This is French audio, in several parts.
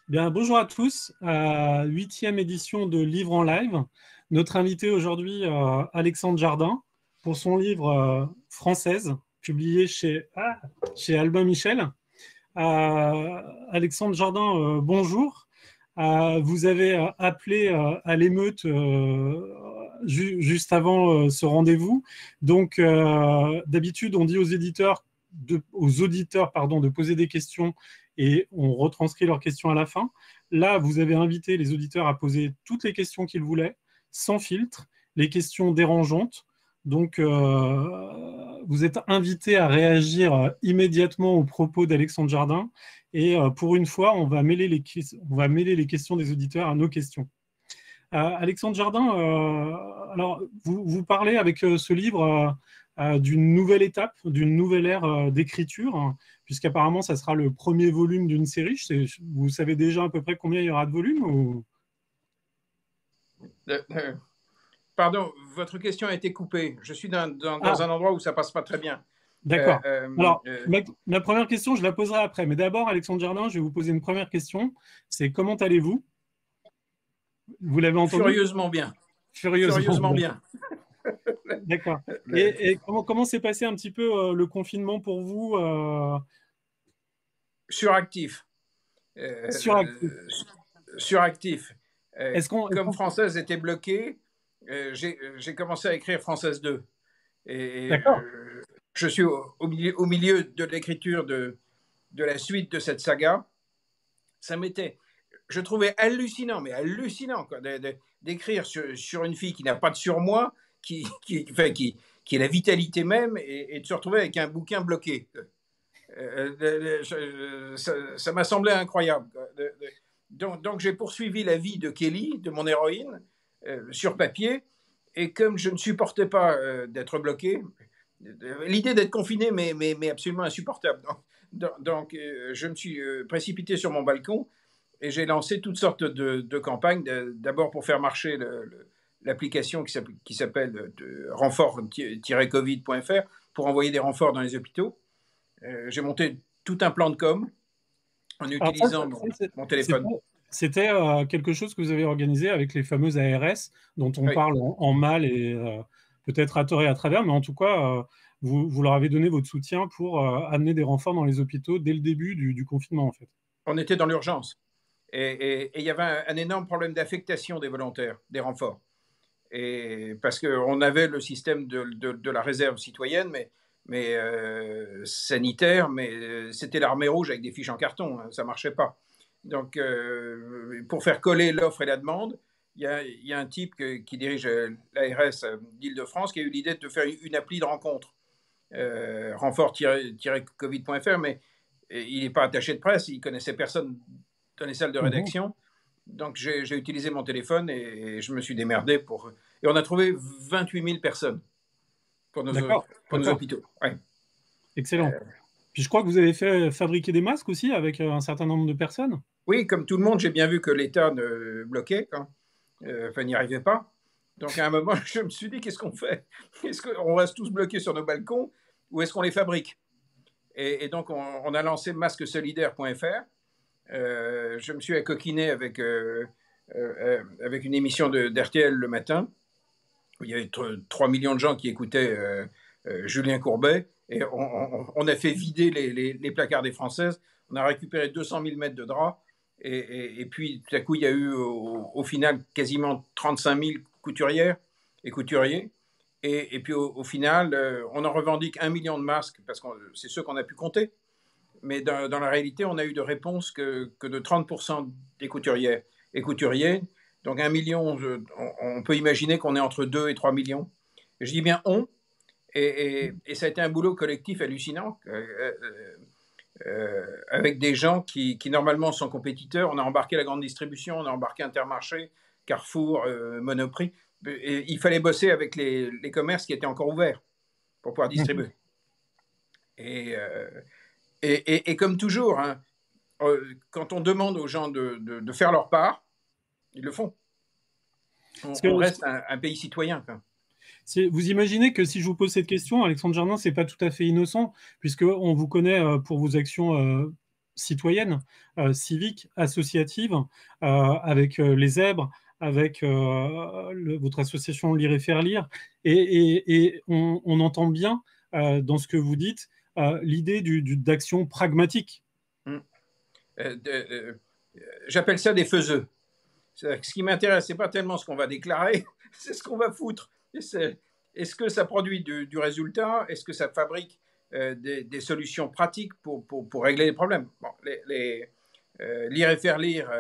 Bien, bonjour à tous, huitième édition de Livre en live. Notre invité aujourd'hui, Alexandre Jardin, pour son livre Française, publié chez Albin Michel. Alexandre Jardin, bonjour. Vous avez appelé à l'émeute juste avant ce rendez-vous. Donc, d'habitude, on dit aux auditeurs, de poser des questions et on retranscrit leurs questions à la fin. Là, vous avez invité les auditeurs à poser toutes les questions qu'ils voulaient, sans filtre, les questions dérangeantes. Donc, vous êtes invités à réagir immédiatement aux propos d'Alexandre Jardin. Et pour une fois, on va mêler les questions des auditeurs à nos questions. Alexandre Jardin, alors, vous parlez avec ce livre d'une nouvelle étape, d'une nouvelle ère d'écriture, hein, puisqu'apparemment, ça sera le premier volume d'une série. Vous savez déjà à peu près combien il y aura de volumes ou... Pardon, votre question a été coupée. Je suis dans un endroit où ça passe pas très bien. D'accord. Alors, ma première question, je la poserai après. Mais d'abord, Alexandre Jardin, je vais vous poser une première question. C'est comment allez-vous? Vous l'avez entendu? Furieusement bien. Furieusement bien. D'accord. Et comment s'est passé un petit peu le confinement pour vous? Suractif. Suractif. Comme Française était bloquée, j'ai commencé à écrire Française 2. Et je suis au milieu de l'écriture de la suite de cette saga. Je trouvais hallucinant, mais hallucinant, d'écrire sur une fille qui n'a pas de surmoi, qui est la vitalité même, et de se retrouver avec un bouquin bloqué. Ça m'a semblé incroyable. Donc j'ai poursuivi la vie de Kelly, de mon héroïne, sur papier, et comme je ne supportais pas d'être bloqué, l'idée d'être confiné mais absolument insupportable. Donc je me suis précipité sur mon balcon et j'ai lancé toutes sortes de campagnes, d'abord pour faire marcher l'application qui s'appelle renfort-covid.fr pour envoyer des renforts dans les hôpitaux. J'ai monté tout un plan de com en utilisant mon téléphone. C'était quelque chose que vous avez organisé avec les fameuses ARS, dont on parle en mal et peut-être à tort et à travers, mais en tout cas, vous leur avez donné votre soutien pour amener des renforts dans les hôpitaux dès le début du confinement, en fait. On était dans l'urgence. Et il y avait un énorme problème d'affectation des volontaires, des renforts. Et parce qu'on avait le système de la réserve citoyenne, mais sanitaire, mais c'était l'armée rouge avec des fiches en carton, hein, ça ne marchait pas. Donc, pour faire coller l'offre et la demande, il y a un type qui dirige l'ARS d'Île-de-France qui a eu l'idée de faire une appli de rencontre, renfort-covid.fr, mais il n'est pas attaché de presse, il ne connaissait personne dans les salles de rédaction. Donc, j'ai utilisé mon téléphone et je me suis démerdé pour... Et on a trouvé 28 000 personnes pour nos hôpitaux. Ouais. Excellent. Puis je crois que vous avez fait fabriquer des masques aussi avec un certain nombre de personnes. Oui, comme tout le monde, j'ai bien vu que l'État bloquait, n'y arrivait pas. Donc, à un moment, je me suis dit, qu'est-ce qu'on fait? Est-ce qu'on reste tous bloqués sur nos balcons ou est-ce qu'on les fabrique? Et donc, on a lancé masquesolidaire.fr. Je me suis accoquiné avec une émission d'RTL le matin, où il y avait 3 millions de gens qui écoutaient Julien Courbet, et on a fait vider les placards des Françaises. On a récupéré 200 000 mètres de draps, et puis tout à coup, il y a eu au final quasiment 35 000 couturières et couturiers. Et puis au final, on en revendique 1 million de masques, parce que c'est ceux qu'on a pu compter. Mais dans la réalité, on a eu de réponses que de 30% des couturières et couturiers. Donc 1 million, on peut imaginer qu'on est entre 2 et 3 millions. Je dis bien on, et ça a été un boulot collectif hallucinant, avec des gens qui normalement sont compétiteurs. On a embarqué la grande distribution, on a embarqué Intermarché, Carrefour, Monoprix. Et il fallait bosser avec les commerces qui étaient encore ouverts pour pouvoir distribuer. Et comme toujours, hein, quand on demande aux gens de faire leur part, ils le font. On reste un pays citoyen. Vous imaginez que si je vous pose cette question, Alexandre Jardin, c'est pas tout à fait innocent, puisqu'on vous connaît pour vos actions citoyennes, civiques, associatives, avec les zèbres, avec votre association Lire et Faire Lire, et on entend bien dans ce que vous dites l'idée d'action pragmatique. Hum. J'appelle ça des faiseux. Ce qui m'intéresse, c'est pas tellement ce qu'on va déclarer, c'est ce qu'on va foutre. Est-ce que ça produit du résultat? Est-ce que ça fabrique des solutions pratiques pour régler les problèmes? Bon, Lire et Faire Lire,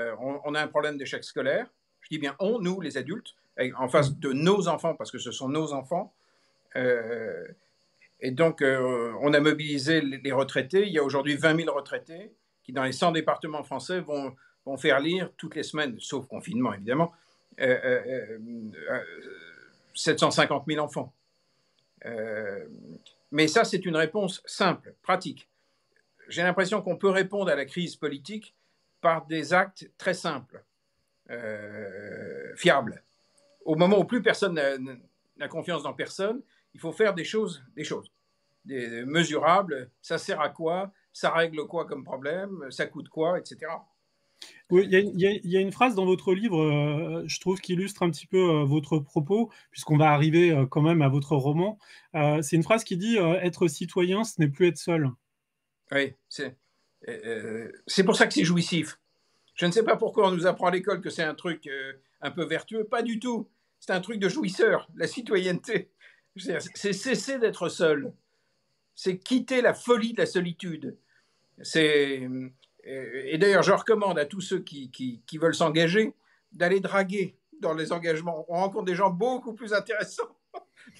on a un problème d'échec scolaire. Je dis bien on, nous, les adultes, en face de nos enfants, parce que ce sont nos enfants. Et donc, on a mobilisé les retraités. Il y a aujourd'hui 20 000 retraités qui, dans les 100 départements français, vont faire lire toutes les semaines, sauf confinement évidemment, 750 000 enfants. Mais ça, c'est une réponse simple, pratique. J'ai l'impression qu'on peut répondre à la crise politique par des actes très simples, fiables. Au moment où plus personne n'a confiance dans personne, il faut faire des choses mesurables. Ça sert à quoi? Ça règle quoi comme problème? Ça coûte quoi? Etc. Oui, il y a une phrase dans votre livre, je trouve, qui illustre un petit peu votre propos, puisqu'on va arriver quand même à votre roman. C'est une phrase qui dit être citoyen, ce n'est plus être seul. Oui, c'est pour ça que c'est jouissif. Je ne sais pas pourquoi on nous apprend à l'école que c'est un truc un peu vertueux. Pas du tout. C'est un truc de jouisseur, la citoyenneté. C'est cesser d'être seul. C'est quitter la folie de la solitude. Et d'ailleurs, je recommande à tous ceux qui veulent s'engager d'aller draguer dans les engagements. On rencontre des gens beaucoup plus intéressants,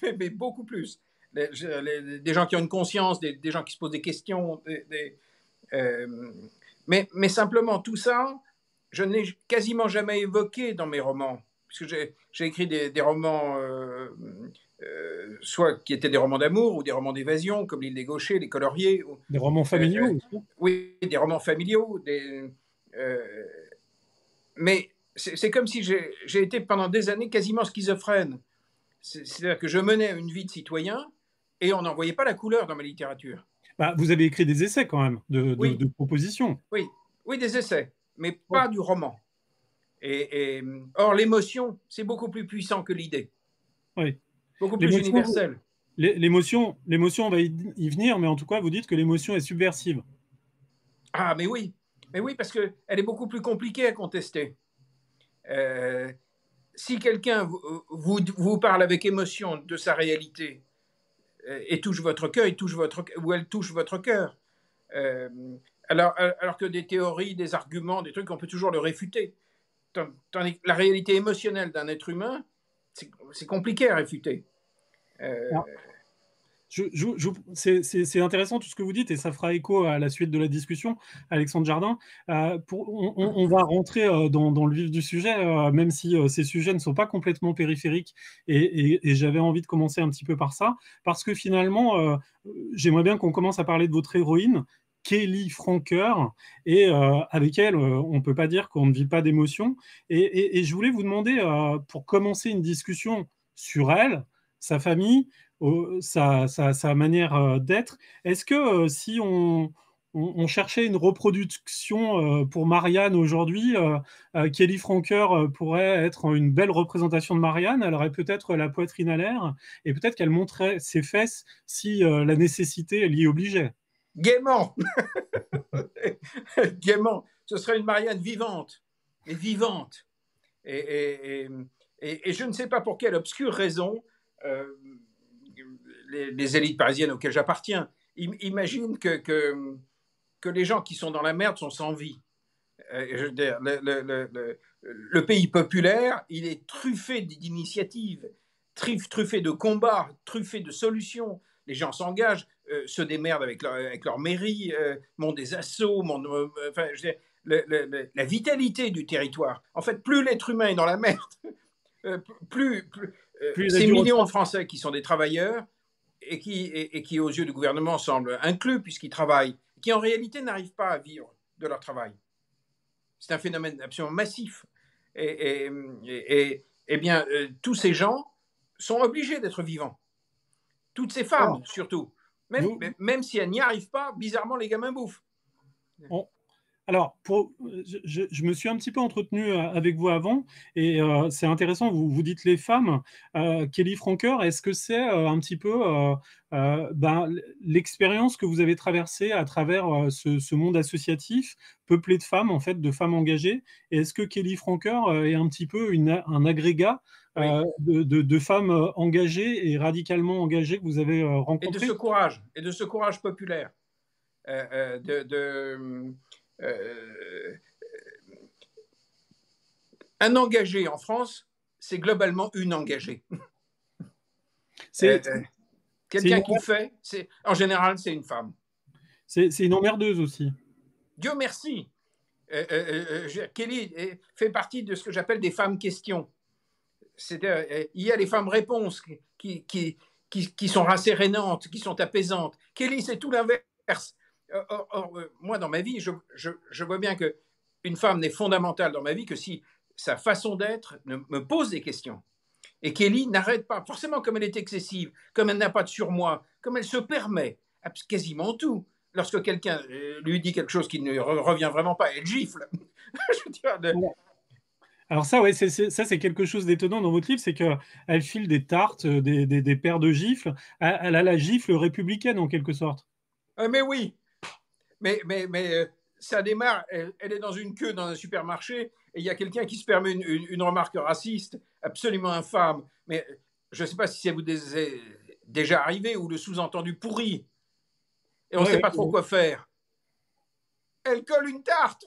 mais beaucoup plus. Des gens qui ont une conscience, des gens qui se posent des questions. Mais simplement, tout ça, je ne l'ai quasiment jamais évoqué dans mes romans. Puisque j'ai écrit des romans, soit qui étaient des romans d'amour ou des romans d'évasion, comme L'île des Gauchers, Les Coloriers. Des romans familiaux aussi. Oui, des romans familiaux. Mais c'est comme si j'ai été pendant des années quasiment schizophrène. C'est-à-dire que je menais une vie de citoyen et on n'en voyait pas la couleur dans ma littérature. Bah, vous avez écrit des essais quand même, Oui, de propositions. oui, oui, des essais, mais pas du roman. Or, l'émotion, c'est beaucoup plus puissant que l'idée. Oui. Beaucoup plus universel. L'émotion, on va y venir, mais en tout cas, vous dites que l'émotion est subversive. Ah, mais oui, parce qu'elle est beaucoup plus compliquée à contester. Si quelqu'un vous parle avec émotion de sa réalité et touche votre cœur, ou elle touche votre cœur, alors que des théories, des arguments, des trucs, on peut toujours le réfuter. Tandis que la réalité émotionnelle d'un être humain, c'est compliqué à réfuter. C'est intéressant tout ce que vous dites et ça fera écho à la suite de la discussion, Alexandre Jardin. On va rentrer dans le vif du sujet, même si ces sujets ne sont pas complètement périphériques et j'avais envie de commencer un petit peu par ça, parce que finalement, j'aimerais bien qu'on commence à parler de votre héroïne, Kelly Franker, et avec elle, on ne peut pas dire qu'on ne vit pas d'émotions. Et je voulais vous demander, pour commencer une discussion sur elle, sa famille, sa manière d'être. Est-ce que si on cherchait une reproduction pour Marianne aujourd'hui, Kelly Franker pourrait être une belle représentation de Marianne? Elle aurait peut-être la poitrine à l'air et peut-être qu'elle montrait ses fesses si la nécessité l'y obligeait. Gaiement. Gaiement. Ce serait une Marianne vivante. Et vivante. Et je ne sais pas pour quelle obscure raison, les élites parisiennes auxquelles j'appartiens imaginent que les gens qui sont dans la merde sont sans vie. Je veux dire, le pays populaire, il est truffé d'initiatives, truffé de combats, truffé de solutions. Les gens s'engagent, se démerdent avec leur mairie, montent des assauts, enfin, je veux dire, la vitalité du territoire. En fait, plus l'être humain est dans la merde, plus ces millions de Français qui sont des travailleurs et qui, aux yeux du gouvernement, semblent inclus puisqu'ils travaillent, qui en réalité n'arrivent pas à vivre de leur travail. C'est un phénomène absolument massif. Et bien, tous ces gens sont obligés d'être vivants. Toutes ces femmes, Alors, surtout. vous- Même si elles n'y arrivent pas, bizarrement, les gamins bouffent. on- Alors, je me suis un petit peu entretenu avec vous avant, et c'est intéressant, vous dites les femmes. Kelly Franker, est-ce que c'est un petit peu l'expérience que vous avez traversée à travers ce monde associatif, peuplé de femmes, en fait, de femmes engagées? Et est-ce que Kelly Franker est un petit peu un agrégat Oui. de femmes engagées et radicalement engagées que vous avez rencontrées? Et de ce courage populaire. Euh, un engagé en France, c'est globalement une engagée. C'est Quelqu'un qui fait, en général, c'est une femme. c'est une emmerdeuse aussi. Dieu merci. Kelly fait partie de ce que j'appelle des femmes questions. Il y a les femmes réponses qui sont rassérénantes, qui sont apaisantes. Kelly, c'est tout l'inverse. Moi, dans ma vie, je vois bien qu'une femme n'est fondamentale dans ma vie que si sa façon d'être me pose des questions. Et Kelly n'arrête pas, forcément comme elle est excessive, comme elle n'a pas de surmoi, comme elle se permet quasiment tout. Lorsque quelqu'un lui dit quelque chose qui ne revient vraiment pas, elle gifle. Je veux dire, Alors ça, ouais, ça c'est quelque chose d'étonnant dans votre livre, c'est qu'elle file des tartes, des paires de gifles. Elle a la gifle républicaine en quelque sorte. mais oui, mais ça démarre, elle est dans une queue dans un supermarché et il y a quelqu'un qui se permet une remarque raciste absolument infâme. Mais je ne sais pas si ça vous est déjà arrivé ou le sous-entendu pourri. Et on ne Ouais, sait ouais, pas trop ouais. quoi faire. Elle colle une tarte.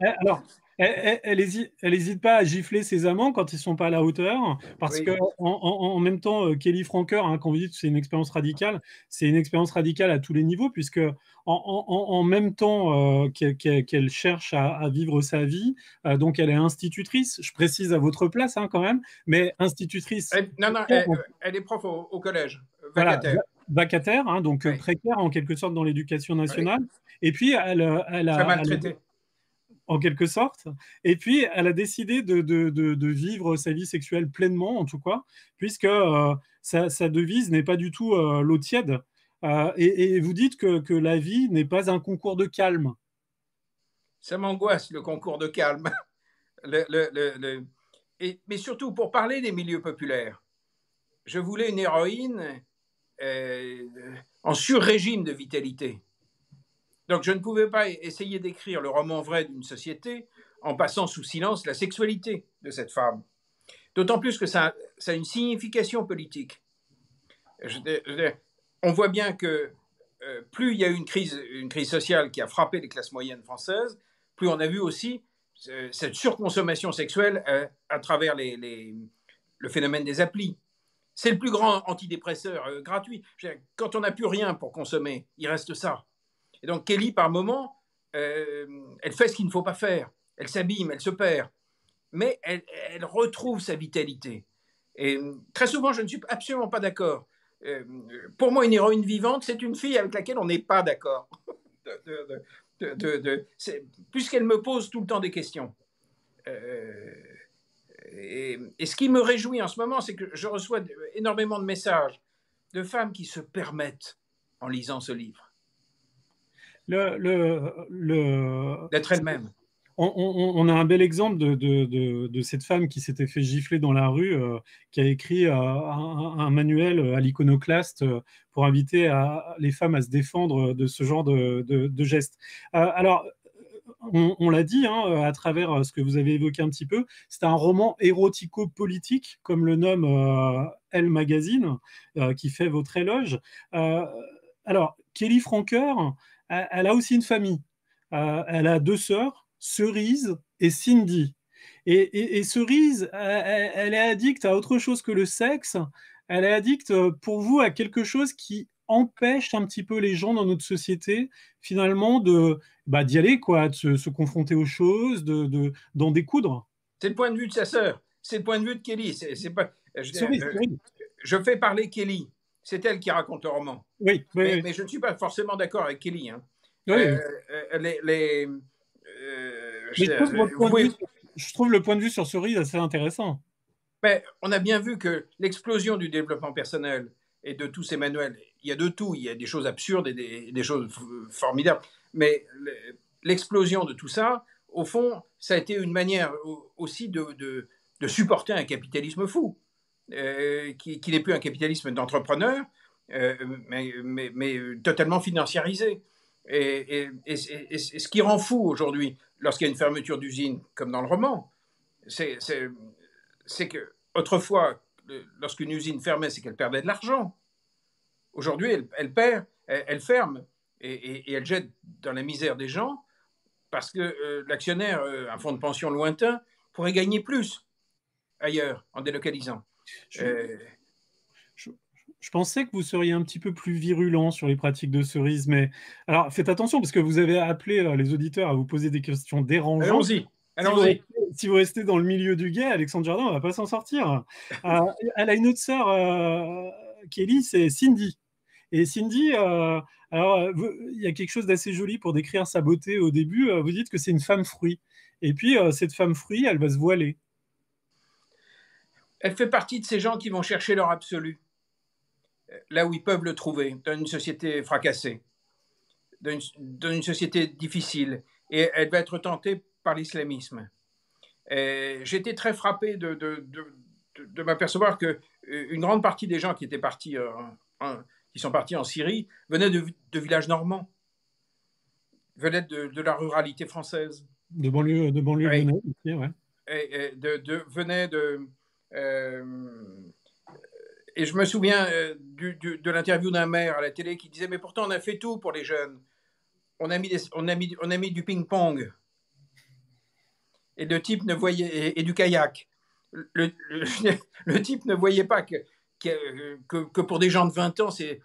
Alors, elle hésite pas à gifler ses amants quand ils sont pas à la hauteur, parce que Oui. en même temps, Kelly Franker, hein, quand vous dites que c'est une expérience radicale, c'est une expérience radicale à tous les niveaux, puisque en même temps qu'elle cherche à vivre sa vie, donc elle est institutrice. Je précise à votre place, hein, quand même, mais institutrice. Non, non, elle est prof au collège, Voilà, vacataire. vacataire, hein, donc Oui, précaire en quelque sorte dans l'éducation oui. nationale. Et puis, Très maltraitée. en quelque sorte. Et puis, elle a décidé de vivre sa vie sexuelle pleinement, en tout cas, puisque sa devise n'est pas du tout l'eau tiède. Et vous dites que la vie n'est pas un concours de calme. Ça m'angoisse, le concours de calme. Mais surtout, pour parler des milieux populaires, je voulais une héroïne euh, en sur-régime de vitalité. Donc je ne pouvais pas essayer d'écrire le roman vrai d'une société en passant sous silence la sexualité de cette femme. D'autant plus que ça a une signification politique. On voit bien que plus il y a eu une crise sociale qui a frappé les classes moyennes françaises, plus on a vu aussi cette surconsommation sexuelle à travers le phénomène des applis. C'est le plus grand antidépresseur gratuit. Quand on n'a plus rien pour consommer, il reste ça. Et donc Kelly, par moment, elle fait ce qu'il ne faut pas faire. Elle s'abîme, elle se perd. Mais elle retrouve sa vitalité. Et très souvent, je ne suis absolument pas d'accord. Pour moi, une héroïne vivante, c'est une fille avec laquelle on n'est pas d'accord. Puisqu'elle me pose tout le temps des questions. Et ce qui me réjouit en ce moment, c'est que je reçois énormément de messages de femmes qui se permettent, en lisant ce livre, Le, le, le, d'être elles-mêmes. on a un bel exemple de cette femme qui s'était fait gifler dans la rue, qui a écrit un manuel à l'iconoclaste pour inviter les femmes à se défendre de ce genre de gestes. Alors, on l'a dit hein, à travers ce que vous avez évoqué un petit peu, c'est un roman érotico-politique, comme le nomme Elle Magazine, qui fait votre éloge. Euh, alors, Kelly Franker, elle a aussi une famille. Elle a deux sœurs, Cerise et Cindy. Et Cerise, elle est addicte à autre chose que le sexe. Elle est addicte, pour vous, à quelque chose qui empêche un petit peu les gens dans notre société, finalement, d'y aller, quoi, de se confronter aux choses, d'en découdre. C'est le point de vue de sa sœur. C'est le point de vue de Kelly. C'est pas, Cerise. je fais parler Kelly. C'est elle qui raconte le roman. Oui, oui, oui. Mais je ne suis pas forcément d'accord avec Kelly. Hein. Oui, oui. Mais Vous pouvez, je trouve le point de vue sur Cerise assez intéressant. Mais on a bien vu que l'explosion du développement personnel et de tous ces manuels, il y a de tout, il y a des choses absurdes et des choses formidables, mais l'explosion de tout ça, au fond, ça a été une manière aussi de supporter un capitalisme fou, qui n'est plus un capitalisme d'entrepreneur, euh, mais totalement financiarisé. Et ce qui rend fou aujourd'hui, lorsqu'il y a une fermeture d'usine, comme dans le roman, c'est que autrefois, lorsqu'une usine fermait, c'est qu'elle perdait de l'argent. Aujourd'hui, elle perd, elle ferme et elle jette dans la misère des gens parce que l'actionnaire, un fonds de pension lointain, pourrait gagner plus ailleurs en délocalisant. Je, Euh, je- je pensais que vous seriez un petit peu plus virulent sur les pratiques de cerise, mais alors faites attention parce que vous avez appelé les auditeurs à vous poser des questions dérangeantes. allons-y, Si vous, allons-y. si vous restez dans le milieu du gay, Alexandre Jardin ne va pas s'en sortir. Euh, Elle a une autre sœur, Kelly, c'est Cindy. Et Cindy, il y a quelque chose d'assez joli pour décrire sa beauté au début. Vous dites que c'est une femme fruit. Et puis, cette femme fruit, elle va se voiler. Elle fait partie de ces gens qui vont chercher leur absolu, là où ils peuvent le trouver, dans une société fracassée, dans une société difficile. Et elle va être tentée par l'islamisme. J'ai été très frappé de m'apercevoir que une grande partie des gens qui étaient partis, qui sont partis en Syrie, venaient de villages normands, venaient de la ruralité française. De banlieue Oui. lyonnaise aussi, ouais. Venaient de. Et je me souviens de l'interview d'un maire à la télé qui disait: mais pourtant, on a fait tout pour les jeunes. On a mis du ping-pong. Et le type ne voyait. Et du kayak. Le type ne voyait pas que pour des gens de 20 ans, c'est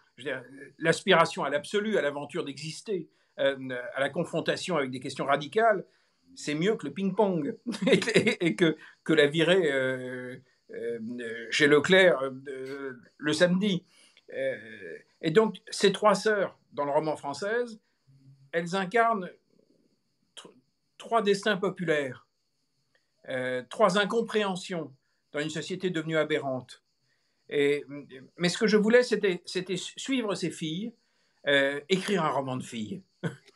l'aspiration à l'absolu, à l'aventure d'exister, à la confrontation avec des questions radicales, c'est mieux que le ping-pong et que la virée chez Leclerc le samedi. Et donc, ces trois sœurs, dans le roman français, elles incarnent trois destins populaires, trois incompréhensions dans une société devenue aberrante. Mais ce que je voulais, c'était suivre ces filles, écrire un roman de filles.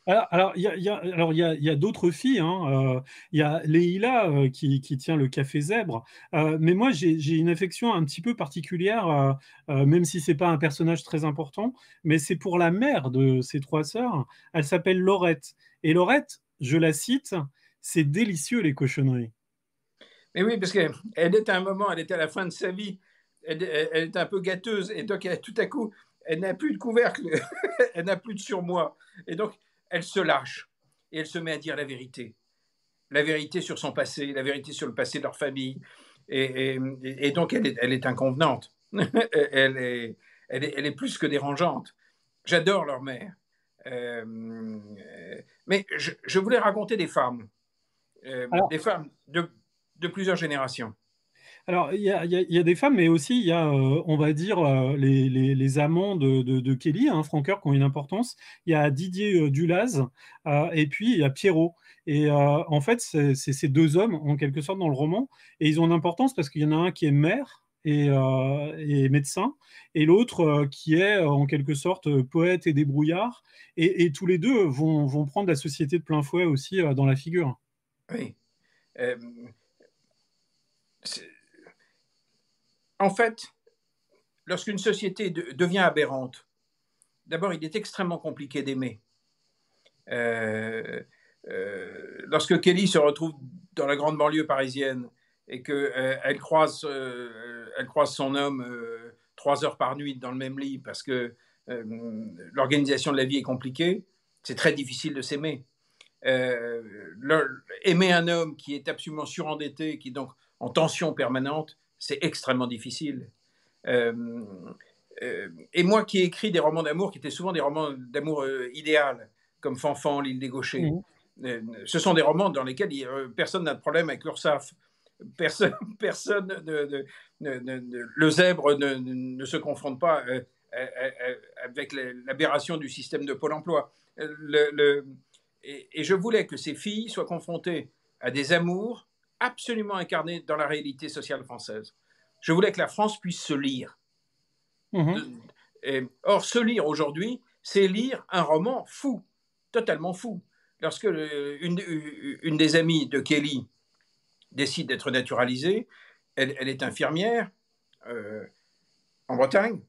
Il y a d'autres filles, hein. Il y a Leïla qui tient le Café Zèbre. Mais moi, j'ai une affection un petit peu particulière, même si c'est pas un personnage très important, mais c'est pour la mère de ces trois sœurs. Elle s'appelle Laurette. Et Laurette, je la cite, c'est délicieux les cochonneries. Mais oui, parce qu'elle était à un moment, elle était à la fin de sa vie, elle était un peu gâteuse, et donc tout à coup, elle n'a plus de couvercle, elle n'a plus de surmoi. Et donc, elle se lâche, et elle se met à dire la vérité sur son passé, la vérité sur le passé de leur famille. Et donc, elle est inconvenante. Elle est plus que dérangeante. J'adore leur mère. Euh, mais je voulais raconter Alors, des femmes de plusieurs générations. Alors, il y a des femmes, mais aussi il y a, on va dire, les amants de Kelly, hein, Francoeur, qui ont une importance. Il y a Didier Dulaz, et puis il y a Pierrot. Et en fait, c'est ces deux hommes, en quelque sorte, dans le roman. Et ils ont une importance parce qu'il y en a un qui est maire et médecin, et l'autre qui est, en quelque sorte, poète et débrouillard. Et tous les deux vont prendre la société de plein fouet aussi dans la figure. Oui. Euh, En fait, lorsqu'une société devient aberrante, d'abord, il est extrêmement compliqué d'aimer. Euh, Lorsque Kelly se retrouve dans la grande banlieue parisienne et qu'elle elle croise son homme 3 heures par nuit dans le même lit parce que l'organisation de la vie est compliquée, c'est très difficile de s'aimer. Euh, Aimer un homme qui est absolument surendetté, qui est donc en tension permanente, c'est extrêmement difficile. Euh, et moi qui ai écrit des romans d'amour, qui étaient souvent des romans d'amour idéal, comme Fanfan, L'île des Gauchers, ce sont des romans dans lesquels personne n'a de problème avec l'URSSAF. Personne le zèbre ne se confronte pas avec l'aberration du système de Pôle emploi. Et je voulais que ces filles soient confrontées à des amours absolument incarnés dans la réalité sociale française. Je voulais que la France puisse se lire. Or, se lire aujourd'hui, c'est lire un roman fou, totalement fou. Lorsque une des amies de Kelly décide d'être naturalisée, elle est infirmière en Bretagne,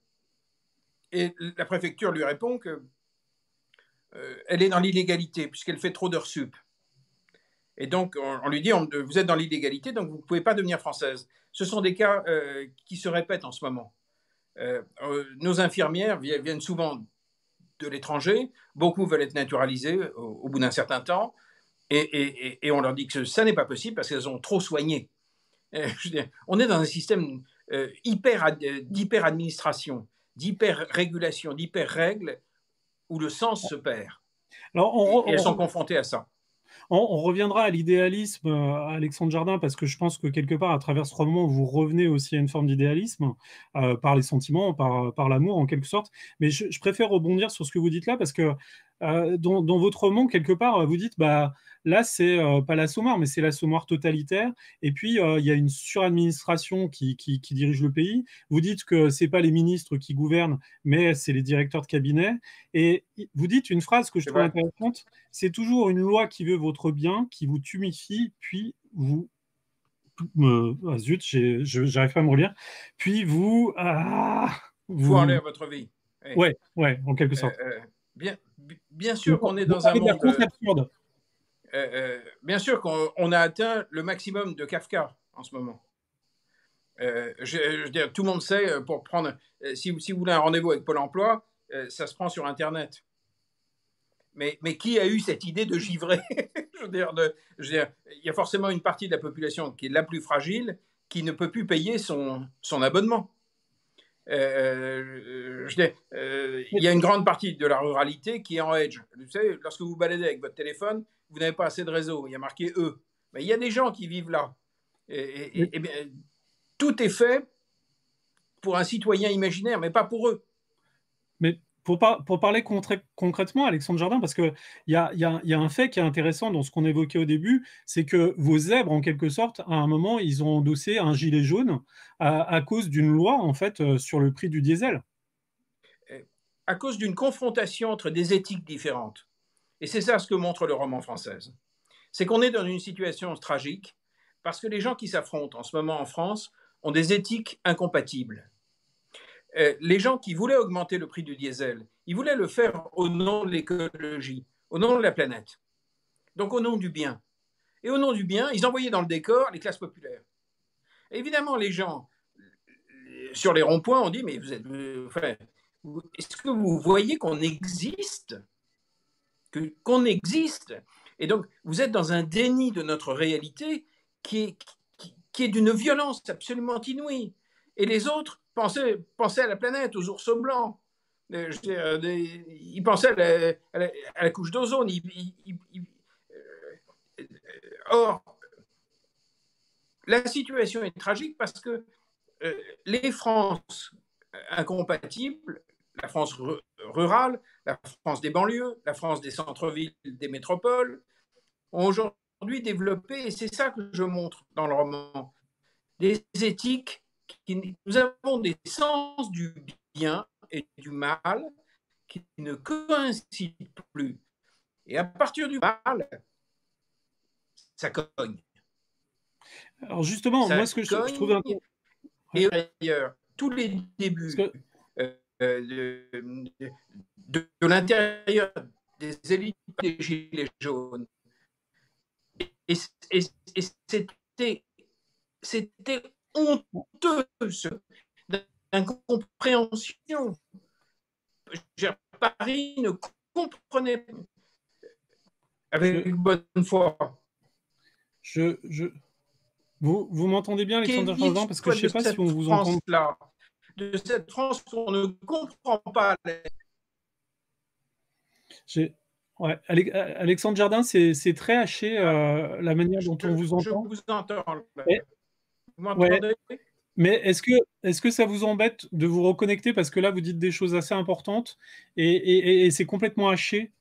et la préfecture lui répond que elle est dans l'illégalité puisqu'elle fait trop d'heures sup. Et donc, on lui dit, vous êtes dans l'illégalité, donc vous ne pouvez pas devenir française. Ce sont des cas qui se répètent en ce moment. Nos infirmières viennent souvent de l'étranger, beaucoup veulent être naturalisées au bout d'un certain temps, et on leur dit que ça n'est pas possible parce qu'elles ont trop soigné. On est dans un système d'hyper-administration, d'hyper-régulation, d'hyper-règles, où le sens se perd. Alors, et elles sont confrontées à ça. On reviendra à l'idéalisme, Alexandre Jardin, parce que je pense que quelque part, à travers ce roman, vous revenez aussi à une forme d'idéalisme, par les sentiments, par l'amour, en quelque sorte. Mais je préfère rebondir sur ce que vous dites là, parce que dans votre roman, quelque part, vous dites, bah, là, c'est pas l'assommoir, mais c'est l'assommoir totalitaire. Et puis, il y a une suradministration qui dirige le pays. Vous dites que c'est pas les ministres qui gouvernent, mais c'est les directeurs de cabinet. Et vous dites une phrase que je trouve intéressante, c'est toujours une loi qui veut votre bien, qui vous tumifie, puis vous... zut, j'arrive pas à me relire. Puis vous... Vous enlève votre vie. Ouais, en quelque sorte. Bien sûr qu'on est dans un monde... absurde. Bien sûr qu'on a atteint le maximum de Kafka en ce moment. Je veux dire, tout le monde sait, pour prendre... si vous voulez un rendez-vous avec Pôle emploi, ça se prend sur Internet. Mais qui a eu cette idée de givrer? je veux dire, il y a forcément une partie de la population qui est la plus fragile, qui ne peut plus payer son abonnement. Il y a une grande partie de la ruralité qui est en edge. Vous savez, lorsque vous baladez avec votre téléphone, vous n'avez pas assez de réseau. Il y a marqué eux. Mais il y a des gens qui vivent là. Et bien, tout est fait pour un citoyen imaginaire, mais pas pour eux. Mais pour parler concrètement, Alexandre Jardin, parce qu'il y a un fait qui est intéressant dans ce qu'on évoquait au début, c'est que vos zèbres, en quelque sorte, à un moment, ils ont endossé un gilet jaune à cause d'une loi, en fait, sur le prix du diesel. À cause d'une confrontation entre des éthiques différentes. Et c'est ça ce que montre le roman français. C'est qu'on est dans une situation tragique parce que les gens qui s'affrontent en ce moment en France ont des éthiques incompatibles. Les gens qui voulaient augmenter le prix du diesel, ils voulaient le faire au nom de l'écologie, au nom de la planète. Donc au nom du bien. Et au nom du bien, ils envoyaient dans le décor les classes populaires. Et évidemment, les gens, sur les ronds-points, ont dit, mais vous êtes... est-ce que vous voyez qu'on existe? Qu'on existe? Et donc, vous êtes dans un déni de notre réalité qui est d'une violence absolument inouïe. Et les autres pensaient à la planète, aux ours blancs. Ils pensaient à la couche d'ozone. Or, la situation est tragique parce que les France incompatibles, la France rurale, la France des banlieues, la France des centres-villes, des métropoles, ont aujourd'hui développé, et c'est ça que je montre dans le roman, des éthiques nous avons des sens du bien et du mal qui ne coïncident plus. Et à partir du mal, ça cogne. Alors justement, ça moi, ce que je trouve intéressant... Et d'ailleurs, tous les débuts de l'intérieur des élites des Gilets jaunes, et c'était honteux d'incompréhension. Paris ne comprenait pas avec une bonne foi. Vous m'entendez bien, Alexandre Jardin, parce que je ne sais pas si on vous entend. De cette France qu'on ne comprend pas. Ouais. Alexandre Jardin, c'est très haché la manière dont on vous entend. Je vous entends. Vous m'entendez? Mais est-ce que ça vous embête de vous reconnecter, parce que là, vous dites des choses assez importantes et c'est complètement haché.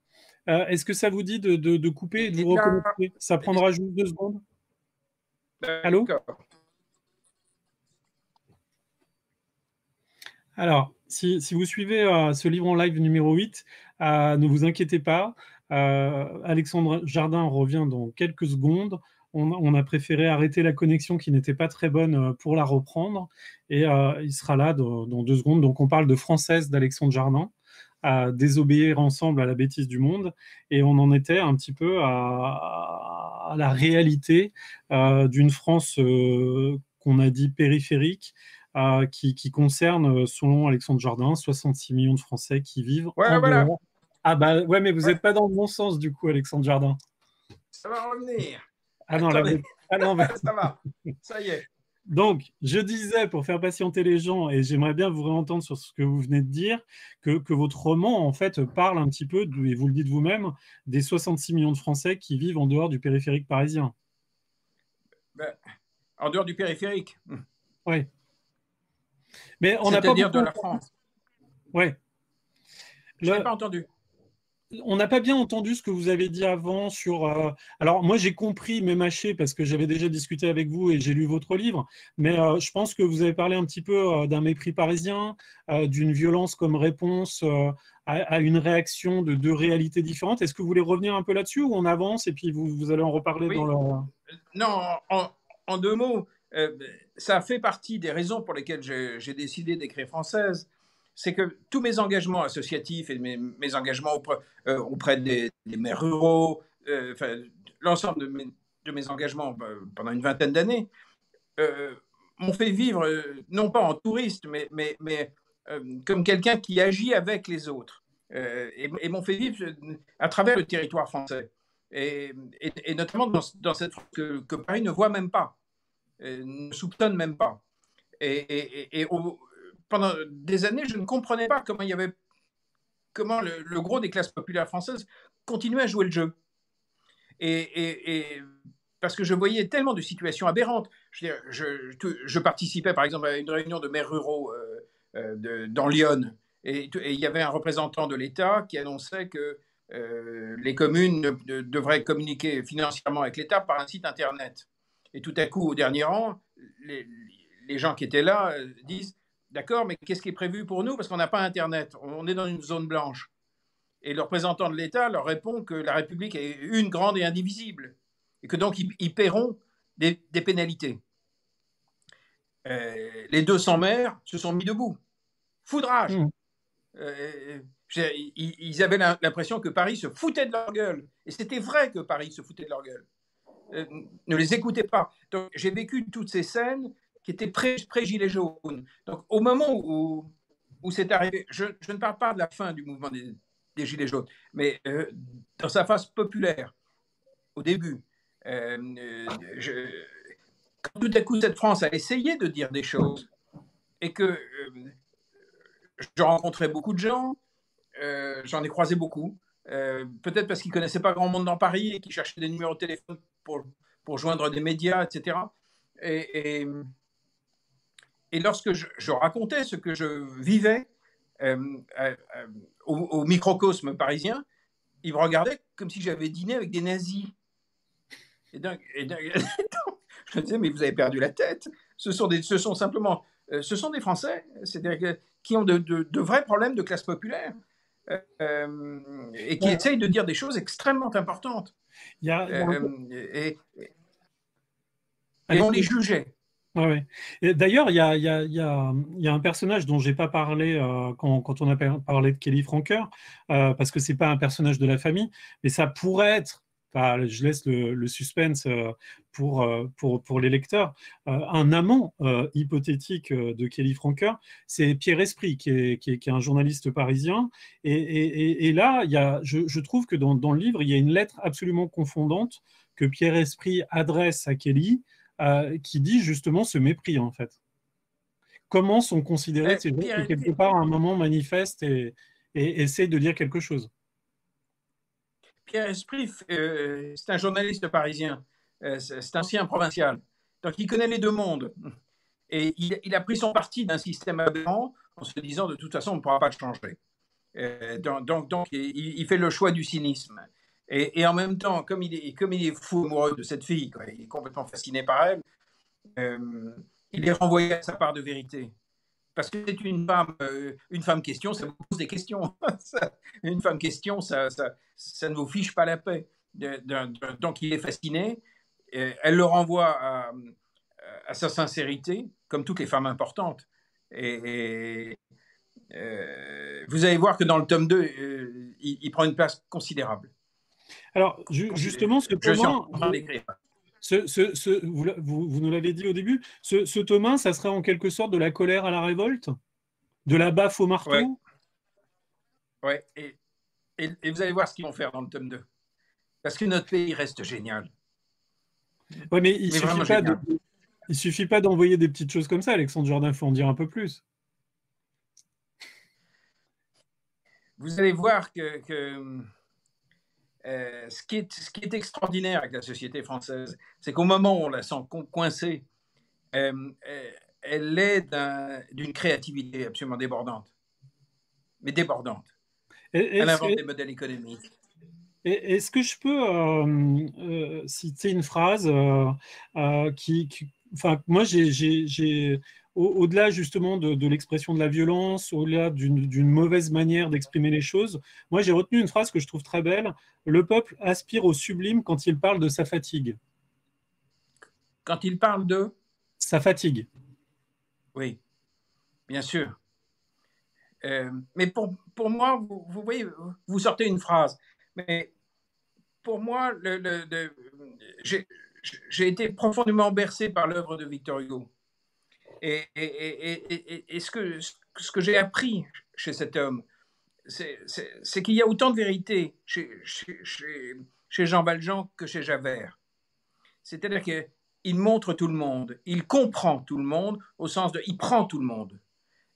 Est-ce que ça vous dit de couper et de vous reconnecter? Ça prendra juste 2 secondes. Allô? Alors, si vous suivez ce livre en live numéro 8, ne vous inquiétez pas. Alexandre Jardin revient dans quelques secondes. On a préféré arrêter la connexion qui n'était pas très bonne pour la reprendre. Et il sera là dans 2 secondes. Donc, on parle de Française d'Alexandre Jardin, à désobéir ensemble à la bêtise du monde. Et on en était un petit peu à la réalité d'une France qu'on a dit périphérique, qui concerne, selon Alexandre Jardin, 66 millions de Français qui vivent Ouais, en voilà. dehors. Ah bah ouais, mais vous Ouais, n'êtes pas dans le bon sens du coup, Alexandre Jardin. ça va revenir. Ah non, là, Attendez, ah non, mais... ça va. Ça y est. Donc, je disais, pour faire patienter les gens, et j'aimerais bien vous réentendre sur ce que vous venez de dire, que votre roman, en fait, parle un petit peu, et vous le dites vous-même, des 66 millions de Français qui vivent en dehors du périphérique parisien. Ben, en dehors du périphérique, Oui. Mais on n'a pas c'est-à-dire de beaucoup... la France. Ouais. Je n'ai Le, pas entendu. On n'a pas bien entendu ce que vous avez dit avant sur... Alors, moi, j'ai compris, même haché, parce que j'avais déjà discuté avec vous et j'ai lu votre livre, mais je pense que vous avez parlé un petit peu d'un mépris parisien, d'une violence comme réponse à une réaction de 2 réalités différentes. Est-ce que vous voulez revenir un peu là-dessus ou on avance et puis vous allez en reparler dans Oui, le... non, en 2 mots, ça fait partie des raisons pour lesquelles j'ai décidé d'écrire Française. C'est que tous mes engagements associatifs et mes engagements auprès des maires ruraux, enfin, l'ensemble de mes engagements pendant une vingtaine d'années, euh, m'ont fait vivre, non pas en touriste, comme quelqu'un qui agit avec les autres, et m'ont fait vivre à travers le territoire français, et notamment dans cette France que Paris ne voit même pas, ne soupçonne même pas. Pendant des années, je ne comprenais pas comment le gros des classes populaires françaises continuait à jouer le jeu. Et parce que je voyais tellement de situations aberrantes. Je participais par exemple à une réunion de maires ruraux dans l'Yonne, et il y avait un représentant de l'État qui annonçait que les communes devraient communiquer financièrement avec l'État par un site internet. Et tout à coup, au dernier rang, les gens qui étaient là disent: d'accord, mais qu'est-ce qui est prévu pour nous parce qu'on n'a pas internet, on est dans une zone blanche. Et le représentant de l'État leur répond que la République est une, grande et indivisible, et que donc ils paieront des pénalités. Les 200 maires se sont mis debout. Foudrage. Hmm. Ils avaient l'impression que Paris se foutait de leur gueule. Et c'était vrai que Paris se foutait de leur gueule. Ne les écoutez pas. Donc j'ai vécu toutes ces scènes qui étaient pré-gilets jaunes. Donc au moment où c'est arrivé, je ne parle pas de la fin du mouvement des Gilets jaunes, mais dans sa phase populaire, au début, quand tout à coup cette France a essayé de dire des choses, et que je rencontrais beaucoup de gens, j'en ai croisé beaucoup, peut-être parce qu'ils ne connaissaient pas grand monde dans Paris et qu'ils cherchaient des numéros de téléphone pour joindre des médias, etc. Et, et, et lorsque je racontais ce que je vivais au microcosme parisien, ils me regardaient comme si j'avais dîné avec des nazis. Donc, je me disais: mais vous avez perdu la tête. Ce sont simplement, ce sont des Français, c'est-à-dire qui ont de vrais problèmes de classe populaire, et qui essayent de dire des choses extrêmement importantes. Il y a, il y a un... Et on les Allez-y. jugeait. Ouais, ouais. Et d'ailleurs, il y a un personnage dont j'ai pas parlé quand on a parlé de Kelly Franker, parce que c'est pas un personnage de la famille, mais ça pourrait être, enfin, je laisse le suspense pour les lecteurs, un amant hypothétique de Kelly Franker, c'est Pierre Esprit, qui est un journaliste parisien. Et là, je trouve que dans le livre, il y a une lettre absolument confondante que Pierre Esprit adresse à Kelly, qui dit justement ce mépris, en fait. Comment sont considérés ces gens qui, Pierre, quelque part, à un moment, manifestent et essayent de dire quelque chose? Pierre Esprit, c'est un journaliste parisien, c'est un ancien provincial. Donc il connaît les deux mondes. Et il a pris son parti d'un système aberrant en se disant: de toute façon, on ne pourra pas le changer. Donc il fait le choix du cynisme. Et en même temps, comme il est fou amoureux de cette fille, quoi, il est complètement fasciné par elle, il est renvoyé à sa part de vérité. parce que c'est une femme question, ça vous pose des questions. Une femme question, ça ne vous fiche pas la paix. Donc il est fasciné, elle le renvoie à sa sincérité, comme toutes les femmes importantes. Et vous allez voir que dans le tome 2, il prend une place considérable. Alors, justement, ce Je suis en Thomas, train d'écrire. vous nous l'avez dit au début, ce Thomas, ça serait en quelque sorte de la colère à la révolte, de la baffe au Ouais, marteau. ouais. Et vous allez voir ce qu'ils vont faire dans le tome 2. Parce que notre pays reste génial. Ouais, mais Mais vraiment génial. il suffit pas d'envoyer des petites choses comme ça, Alexandre Jourdain, il faut en dire un peu plus. Vous allez voir que ce qui est extraordinaire avec la société française, c'est qu'au moment où on la sent coincée, elle est d'une créativité absolument débordante. Mais débordante. Elle invente des modèles économiques. Est-ce que je peux citer une phrase enfin, moi, au-delà justement de l'expression de la violence, au-delà d'une mauvaise manière d'exprimer les choses, moi, j'ai retenu une phrase que je trouve très belle. Le peuple aspire au sublime quand il parle de sa fatigue. Quand il parle de sa fatigue. Oui, bien sûr. Mais pour moi, vous voyez, vous sortez une phrase. Mais pour moi, j'ai été profondément bercé par l'œuvre de Victor Hugo. Et ce que j'ai appris chez cet homme, c'est qu'il y a autant de vérité chez Jean Valjean que chez Javert. C'est-à-dire qu'il montre tout le monde, il comprend tout le monde, au sens de il prend tout le monde.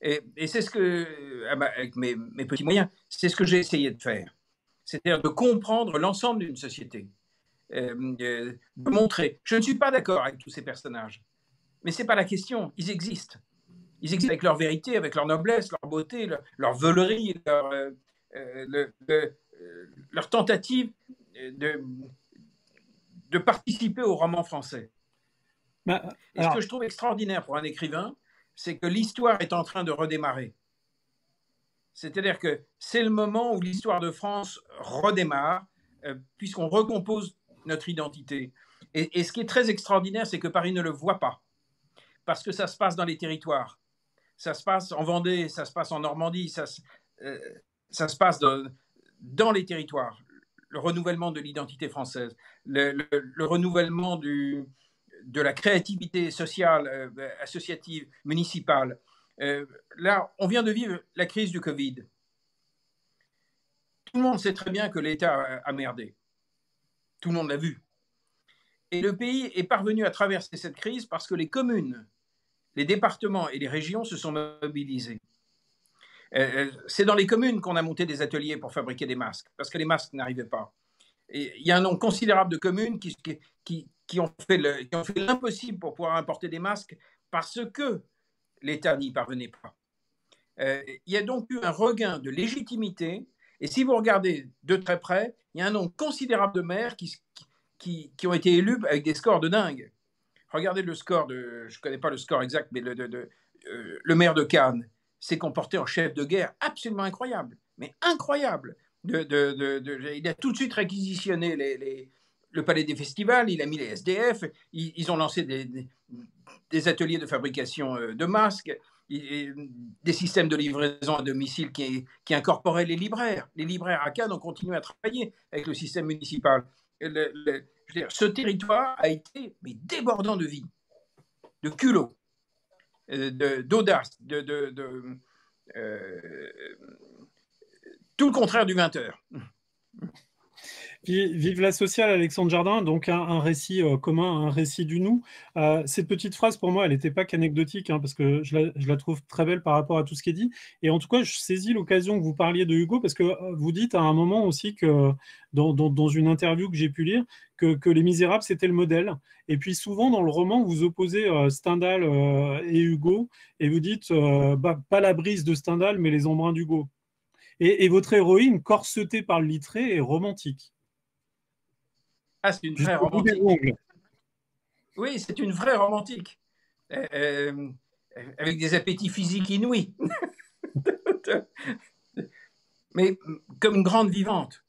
Et c'est ce que, avec mes petits moyens, c'est ce que j'ai essayé de faire. C'est-à-dire de comprendre l'ensemble d'une société. De montrer. Je ne suis pas d'accord avec tous ces personnages, mais ce n'est pas la question, ils existent. Ils existent avec leur vérité, avec leur noblesse, leur beauté, leur veulerie, leur tentative de participer au roman français. Et ce que je trouve extraordinaire pour un écrivain, c'est que l'histoire est en train de redémarrer. C'est-à-dire que c'est le moment où l'histoire de France redémarre, puisqu'on recompose notre identité. Et ce qui est très extraordinaire, c'est que Paris ne le voit pas, parce que ça se passe dans les territoires. Ça se passe en Vendée, ça se passe en Normandie, ça se passe dans les territoires. Le renouvellement de l'identité française, le renouvellement de la créativité sociale, associative, municipale. Là, on vient de vivre la crise du Covid. Tout le monde sait très bien que l'État a merdé. Tout le monde l'a vu. Et le pays est parvenu à traverser cette crise parce que les communes, les départements et les régions se sont mobilisés. C'est dans les communes qu'on a monté des ateliers pour fabriquer des masques, parce que les masques n'arrivaient pas. Et il y a un nombre considérable de communes qui ont fait l'impossible pour pouvoir importer des masques parce que l'État n'y parvenait pas. Il y a donc eu un regain de légitimité. Et si vous regardez de très près, il y a un nombre considérable de maires qui ont été élus avec des scores de dingue. Regardez le score je ne connais pas le score exact, mais le maire de Cannes s'est comporté en chef de guerre absolument incroyable, mais incroyable. Il a tout de suite réquisitionné le palais des festivals, il a mis les SDF, ils ont lancé des ateliers de fabrication de masques, des systèmes de livraison à domicile qui incorporaient les libraires. Les libraires à Cannes ont continué à travailler avec le système municipal. Je veux dire, ce territoire a été débordant de vie, de culot, d'audace, tout le contraire du 20h. Vive la sociale, Alexandre Jardin, donc un récit commun, un récit du nous. Cette petite phrase, pour moi, elle n'était pas qu'anecdotique, hein, parce que je la trouve très belle par rapport à tout ce qui est dit. Et en tout cas, je saisis l'occasion que vous parliez de Hugo, parce que vous dites à un moment aussi que, dans une interview que j'ai pu lire, que Les Misérables, c'était le modèle. Et puis souvent, dans le roman, vous opposez Stendhal et Hugo, et vous dites, pas la brise de Stendhal, mais les embruns d'Hugo. Et votre héroïne, corsetée par le lettré, est romantique. Ah, c'est une vraie romantique. Oui, c'est une vraie romantique. avec des appétits physiques inouïs, mais comme une grande vivante.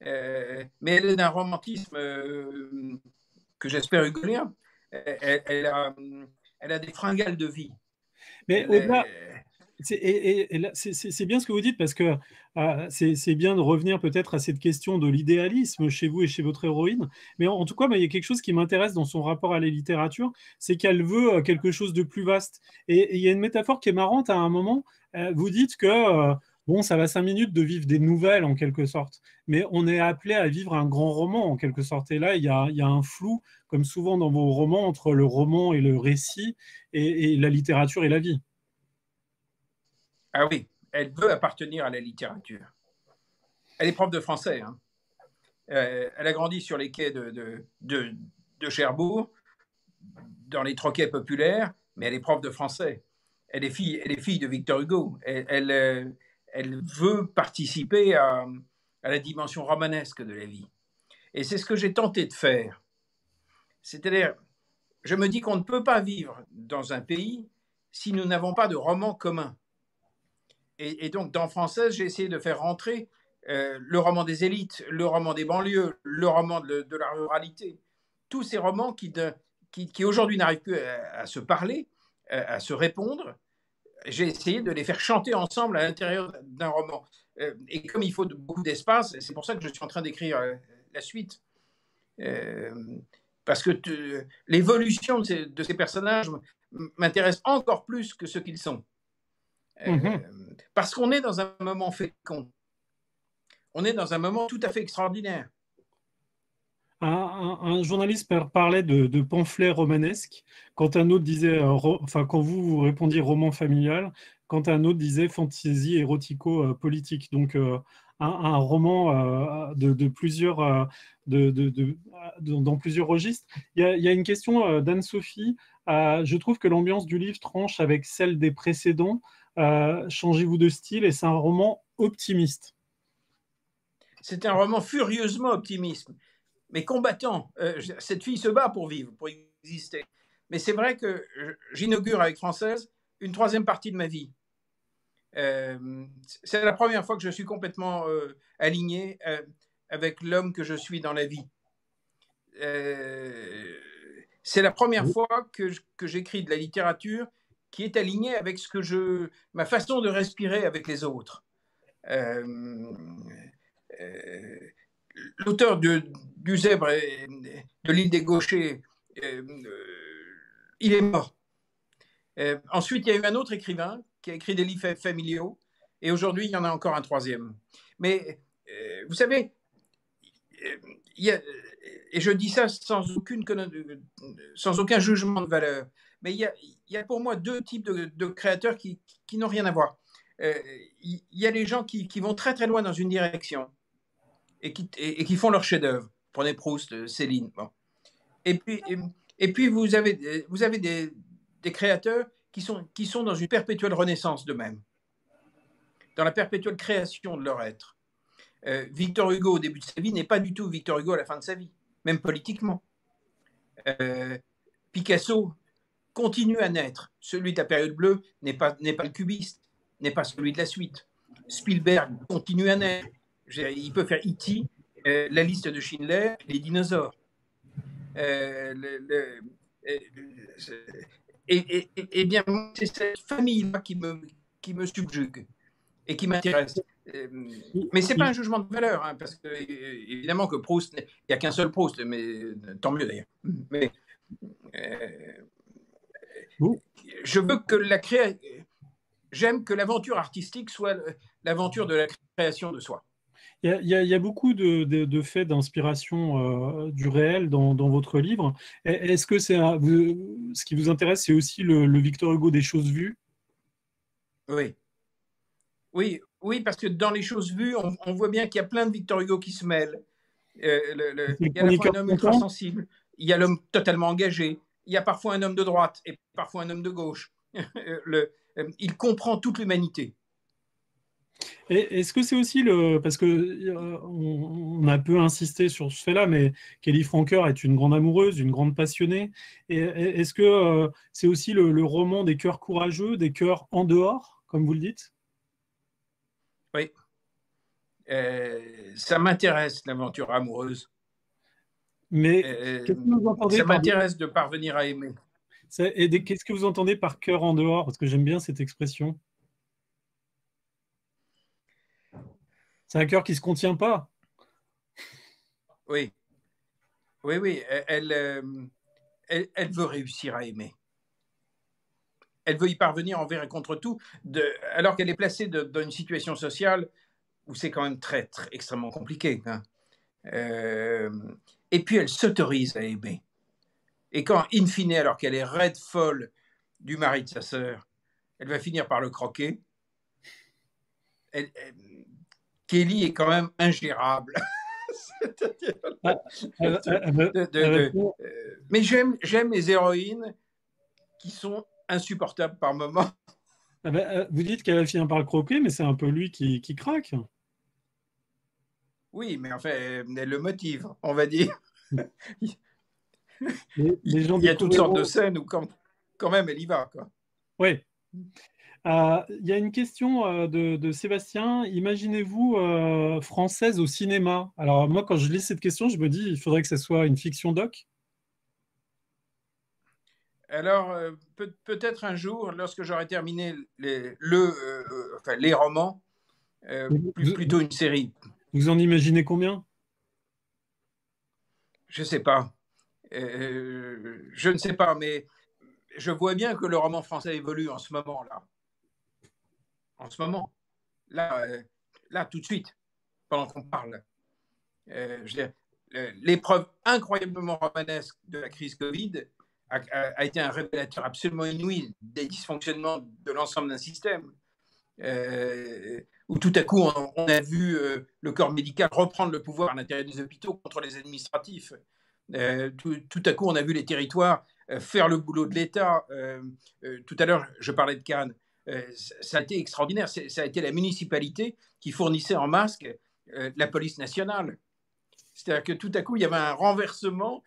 Mais elle est d'un romantisme que j'espère hugolien. Elle, elle a, elle a des fringales de vie. Mais Elle au-delà, est... et là, c'est bien ce que vous dites parce que c'est bien de revenir peut-être à cette question de l'idéalisme chez vous et chez votre héroïne. Mais en tout cas, il y a quelque chose qui m'intéresse dans son rapport à la littérature, c'est qu'elle veut quelque chose de plus vaste. Et il y a une métaphore qui est marrante à un moment. Vous dites que bon, ça va 5 minutes de vivre des nouvelles en quelque sorte, mais on est appelé à vivre un grand roman en quelque sorte. Et là, il y a un flou, comme souvent dans vos romans, entre le roman et le récit, et la littérature et la vie. Ah oui, elle veut appartenir à la littérature. Elle est prof de français. Hein. Elle a grandi sur les quais de Cherbourg, dans les troquets populaires, mais elle est prof de français. Elle est fille de Victor Hugo. Elle veut participer à la dimension romanesque de la vie. Et c'est ce que j'ai tenté de faire. C'est-à-dire, je me dis qu'on ne peut pas vivre dans un pays si nous n'avons pas de roman commun. Et donc, dans Française, j'ai essayé de faire rentrer le roman des élites, le roman des banlieues, le roman de la ruralité. Tous ces romans qui aujourd'hui n'arrivent plus à se parler, à se répondre. J'ai essayé de les faire chanter ensemble à l'intérieur d'un roman. Et comme il faut beaucoup d'espace, c'est pour ça que je suis en train d'écrire la suite. Euh, Parce que l'évolution de ces personnages m'intéresse encore plus que ce qu'ils sont. Mhm. Parce qu'on est dans un moment fécond. On est dans un moment tout à fait extraordinaire. Un journaliste parlait de pamphlets romanesques, quand un autre disait, enfin, quand vous répondiez roman familial, quand un autre disait fantaisie érotico-politique. Donc, un roman de plusieurs, dans plusieurs registres. Il y a une question d'Anne-Sophie. Je trouve que l'ambiance du livre tranche avec celle des précédents. Changez-vous de style et c'est un roman optimiste. C'est un roman furieusement optimiste, mais combattant. Cette fille se bat pour vivre, pour exister. Mais c'est vrai que j'inaugure avec Française une troisième partie de ma vie. C'est la première fois que je suis complètement aligné avec l'homme que je suis dans la vie. C'est la première fois que j'écris de la littérature qui est alignée avec ma façon de respirer avec les autres. Euh, euh, L'auteur du Zèbre et de l'île des Gauchers, il est mort. Ensuite, il y a eu un autre écrivain qui a écrit des livres familiaux, et aujourd'hui, il y en a encore un troisième. Mais vous savez, il y a, et je dis ça sans aucun jugement de valeur, mais il y a pour moi deux types de créateurs qui n'ont rien à voir. Il y a les gens qui vont très très loin dans une direction et qui font leur chef-d'œuvre. Prenez Proust, Céline. Bon. Et puis, et puis vous avez des créateurs qui sont dans une perpétuelle renaissance d'eux-mêmes, dans la perpétuelle création de leur être. Victor Hugo au début de sa vie n'est pas du tout Victor Hugo à la fin de sa vie, même politiquement. Picasso continue à naître. Celui de la période bleue n'est pas le cubiste, n'est pas celui de la suite. Spielberg continue à naître. Il peut faire E.T., la liste de Schindler, les dinosaures. Et bien, c'est cette famille-là qui me subjugue et qui m'intéresse. Mais c'est pas un jugement de valeur, hein, parce que évidemment que Proust, il n'y a qu'un seul Proust, mais tant mieux d'ailleurs. Mais Vous, je veux que j'aime que l'aventure artistique soit l'aventure de la création de soi. il y a beaucoup de faits d'inspiration du réel dans votre livre. Est-ce que ce qui vous intéresse, c'est aussi le Victor Hugo des choses vues? Oui. Oui, parce que dans les choses vues, on voit bien qu'il y a plein de Victor Hugo qui se mêlent. C'est le Il y a à la fois chroniqueur un homme ultra content? sensible, il y a l'homme totalement engagé, il y a parfois un homme de droite et parfois un homme de gauche. Il comprend toute l'humanité. Et est-ce que c'est aussi le... Parce que on a peu insisté sur ce fait-là, mais Kelly Franker est une grande amoureuse, une grande passionnée. Est-ce que c'est aussi le roman des cœurs courageux, des cœurs en dehors, comme vous le dites? Oui, ça m'intéresse, l'aventure amoureuse. Mais Euh, qu'est-ce que vous entendez Ça par... m'intéresse de parvenir à aimer. Qu'est-ce que vous entendez par cœur en dehors? Parce que j'aime bien cette expression. C'est un cœur qui se contient pas. Oui, oui, oui. Elle veut réussir à aimer. Elle veut y parvenir envers et contre tout, alors qu'elle est placée dans une situation sociale où c'est quand même extrêmement compliqué. Hein. Euh, et puis elle s'autorise à aimer. Et quand, in fine, alors qu'elle est raide folle du mari de sa sœur, elle va finir par le croquer, Kelly est quand même ingérable. Ah, elle va finir- Mais j'aime les héroïnes qui sont insupportables par moments. vous dites qu'elle va finir par le croquer, mais c'est un peu lui qui craque. Oui, mais enfin, elle le motive, on va dire. Les gens Il y a toutes sortes de découvriront. scènes où quand même elle y va. Quoi. Oui. Il y a une question de Sébastien. Imaginez-vous française au cinéma? Alors moi, quand je lis cette question, je me dis, il faudrait que ce soit une fiction doc. Alors, peut-être un jour, lorsque j'aurai terminé les romans, Vous, plutôt une série. vous en imaginez combien? Je ne sais pas. Je ne sais pas, mais je vois bien que le roman français évolue en ce moment-là. En ce moment. Là, là, tout de suite, pendant qu'on parle. Je veux dire, l'épreuve incroyablement romanesque de la crise Covid a été un révélateur absolument inouï des dysfonctionnements de l'ensemble d'un système. Où tout à coup, on a vu le corps médical reprendre le pouvoir à l'intérieur des hôpitaux contre les administratifs. Tout à coup, on a vu les territoires faire le boulot de l'État. Tout à l'heure, je parlais de Cannes. Ça a été extraordinaire. Ça a été la municipalité qui fournissait en masque la police nationale. C'est-à-dire que tout à coup, il y avait un renversement,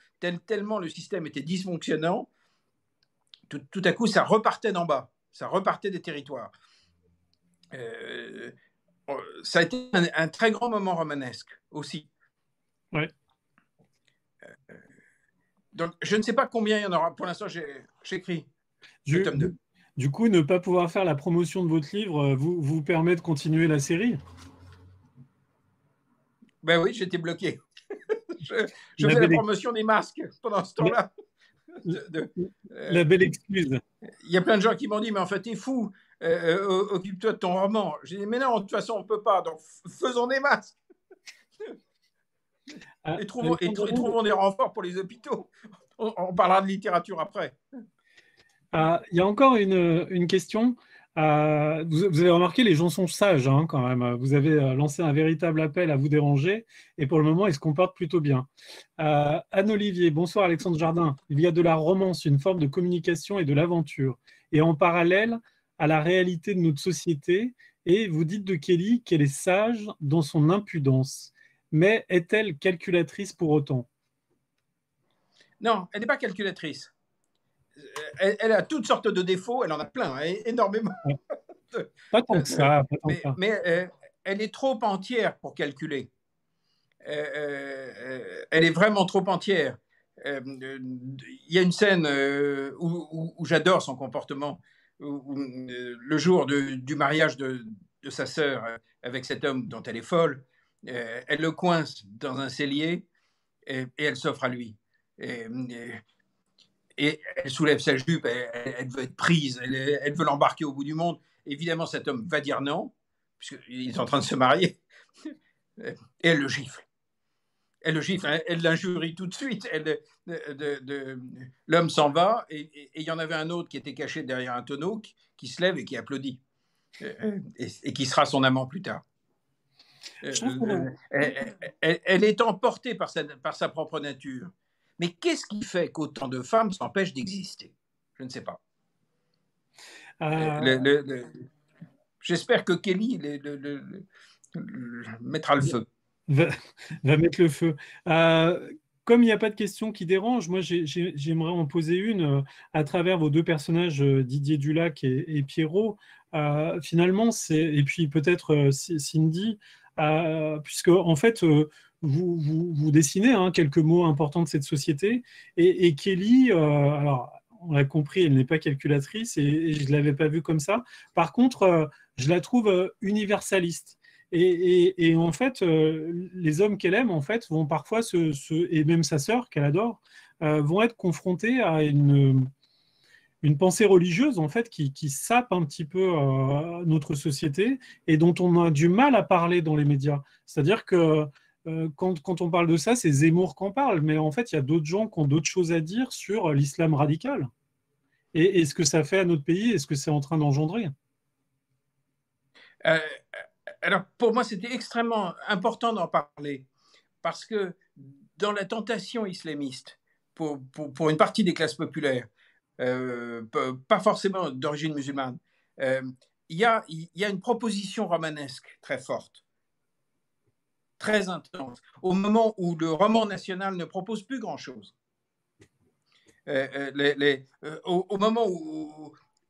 tellement le système était dysfonctionnant. Tout à coup, ça repartait d'en bas. Ça repartait des territoires. Euh, Ça a été un très grand moment romanesque aussi. Ouais. Donc, je ne sais pas combien il y en aura. Pour l'instant, j'écris le Du, tome 2. du coup, ne pas pouvoir faire la promotion de votre livre vous permet de continuer la série. Ben oui, j'étais bloqué. Je La fais la belle, promotion des masques pendant ce la, temps-là. la belle excuse. Il y a plein de gens qui m'ont dit, mais en fait, t'es fou, occupe-toi de ton roman. J'ai dit, mais non, de toute façon, on ne peut pas, donc faisons des masques et Alexandre, trouvons des renforts pour les hôpitaux. On parlera de littérature après. il y a encore une question. Vous avez remarqué, les gens sont sages hein, quand même. Vous avez lancé un véritable appel à vous déranger et pour le moment, ils se comportent plutôt bien. Anne-Olivier, bonsoir Alexandre Jardin. Il y a de la romance, une forme de communication et de l'aventure. Et en parallèle à la réalité de notre société, et vous dites de Kelly qu'elle est sage dans son impudence. Mais est-elle calculatrice pour autant? Non, elle n'est pas calculatrice. Elle a toutes sortes de défauts, elle en a plein, hein, énormément. Pas tant que ça, pas tant que ça. Mais elle est trop entière pour calculer. Elle est vraiment trop entière. Il y a une scène où j'adore son comportement. Le jour du mariage de sa sœur avec cet homme dont elle est folle, elle le coince dans un cellier et elle s'offre à lui. Et, et elle soulève sa jupe, elle veut être prise, elle veut l'embarquer au bout du monde. Évidemment, cet homme va dire non, puisqu'il est en train de se marier, et elle le gifle. Elle le gifle, elle l'injurie tout de suite. L'homme s'en va, et il y en avait un autre qui était caché derrière un tonneau, qui se lève et qui applaudit, et qui sera son amant plus tard. Je trouve qu'on a- Elle est emportée par sa propre nature. Mais qu'est-ce qui fait qu'autant de femmes s'empêchent d'exister? Je ne sais pas. Euh, Le- le- le- J'espère que Kelly mettra le feu. va, va mettre le feu. Comme il n'y a pas de questions qui dérangent, moi j'aimerais en poser une à travers vos deux personnages, Didier Dulac et Pierrot. Finalement, et puis peut-être Cindy, puisque en fait, vous dessinez hein, quelques mots importants de cette société. Et Kelly, alors on l'a compris, elle n'est pas calculatrice et je ne l'avais pas vue comme ça. Par contre, je la trouve universaliste. Et en fait, les hommes qu'elle aime, en fait, vont parfois et même sa sœur qu'elle adore, vont être confrontés à une pensée religieuse, en fait, qui sape un petit peu notre société et dont on a du mal à parler dans les médias. C'est-à-dire que quand on parle de ça, c'est Zemmour qu'en parle, mais en fait, il y a d'autres gens qui ont d'autres choses à dire sur l'islam radical. Et ce que ça fait à notre pays et ce que c'est en train d'engendrer. Euh, alors, pour moi, c'était extrêmement important d'en parler parce que dans la tentation islamiste, pour une partie des classes populaires, pas forcément d'origine musulmane, il y a une proposition romanesque très forte, très intense, au moment où le roman national ne propose plus grand-chose. Au moment